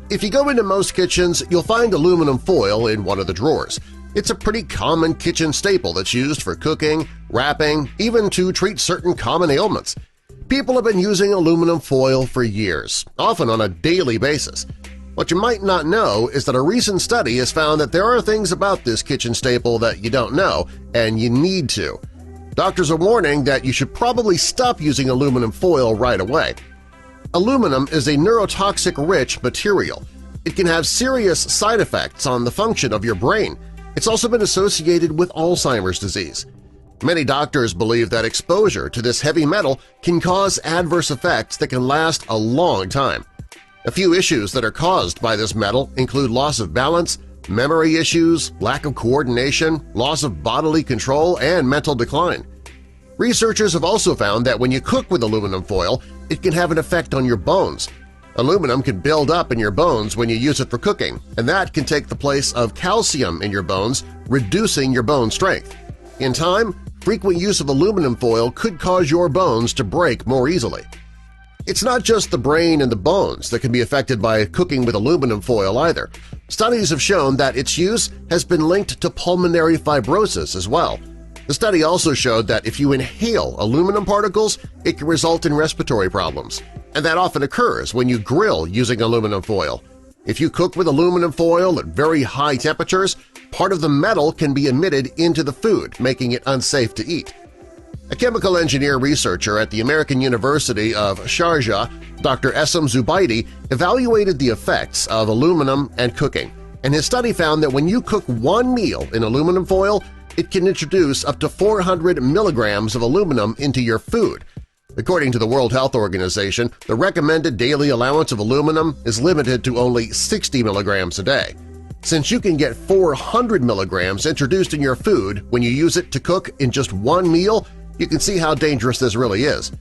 If you go into most kitchens, you'll find aluminum foil in one of the drawers. It's a pretty common kitchen staple that's used for cooking, wrapping, even to treat certain common ailments. People have been using aluminum foil for years, often on a daily basis. What you might not know is that a recent study has found that there are things about this kitchen staple that you don't know, and you need to. Doctors are warning that you should probably stop using aluminum foil right away. Aluminum is a neurotoxic-rich material. It can have serious side effects on the function of your brain. It's also been associated with Alzheimer's disease. Many doctors believe that exposure to this heavy metal can cause adverse effects that can last a long time. A few issues that are caused by this metal include loss of balance, memory issues, lack of coordination, loss of bodily control, and mental decline. Researchers have also found that when you cook with aluminum foil, it can have an effect on your bones. Aluminum can build up in your bones when you use it for cooking, and that can take the place of calcium in your bones, reducing your bone strength. In time, frequent use of aluminum foil could cause your bones to break more easily. It's not just the brain and the bones that can be affected by cooking with aluminum foil either. Studies have shown that its use has been linked to pulmonary fibrosis as well. The study also showed that if you inhale aluminum particles, it can result in respiratory problems, and that often occurs when you grill using aluminum foil. If you cook with aluminum foil at very high temperatures, part of the metal can be emitted into the food, making it unsafe to eat. A chemical engineer researcher at the American University of Sharjah, Dr. Essam Zubaidi, evaluated the effects of aluminum and cooking, and his study found that when you cook one meal in aluminum foil, it can introduce up to 400 milligrams of aluminum into your food. According to the World Health Organization, the recommended daily allowance of aluminum is limited to only 60 milligrams a day. Since you can get 400 milligrams introduced in your food when you use it to cook in just one meal, you can see how dangerous this really is.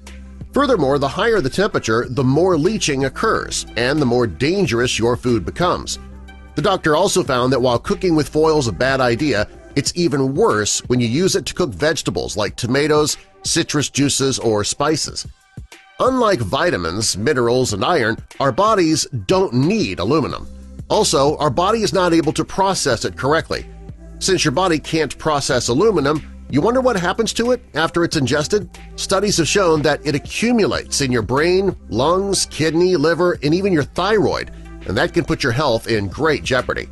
Furthermore, the higher the temperature, the more leaching occurs and the more dangerous your food becomes. The doctor also found that while cooking with foil is a bad idea, it's even worse when you use it to cook vegetables like tomatoes, citrus juices, or spices. Unlike vitamins, minerals, and iron, our bodies don't need aluminum. Also, our body is not able to process it correctly. Since your body can't process aluminum, you wonder what happens to it after it's ingested? Studies have shown that it accumulates in your brain, lungs, kidney, liver, and even your thyroid, and that can put your health in great jeopardy.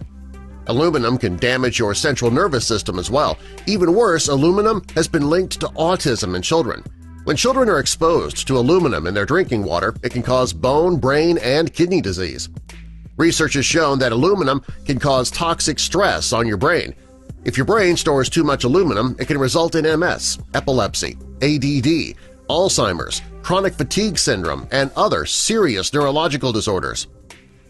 Aluminum can damage your central nervous system as well. Even worse, aluminum has been linked to autism in children. When children are exposed to aluminum in their drinking water, it can cause bone, brain, and kidney disease. Research has shown that aluminum can cause toxic stress on your brain. If your brain stores too much aluminum, it can result in MS, epilepsy, ADD, Alzheimer's, chronic fatigue syndrome, and other serious neurological disorders.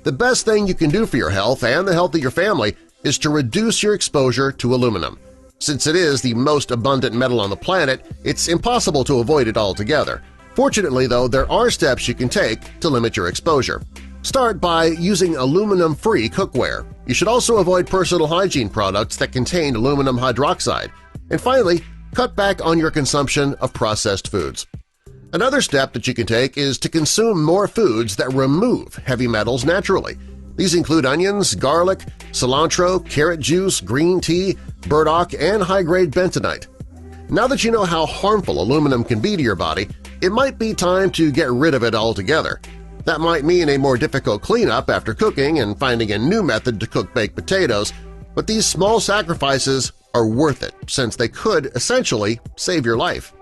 The best thing you can do for your health and the health of your family is to reduce your exposure to aluminum. Since it is the most abundant metal on the planet, it's impossible to avoid it altogether. Fortunately, though, there are steps you can take to limit your exposure. Start by using aluminum-free cookware. You should also avoid personal hygiene products that contain aluminum hydroxide. And finally, cut back on your consumption of processed foods. Another step that you can take is to consume more foods that remove heavy metals naturally. These include onions, garlic, cilantro, carrot juice, green tea, burdock, and high-grade bentonite. Now that you know how harmful aluminum can be to your body, it might be time to get rid of it altogether. That might mean a more difficult cleanup after cooking and finding a new method to cook baked potatoes, but these small sacrifices are worth it since they could essentially save your life.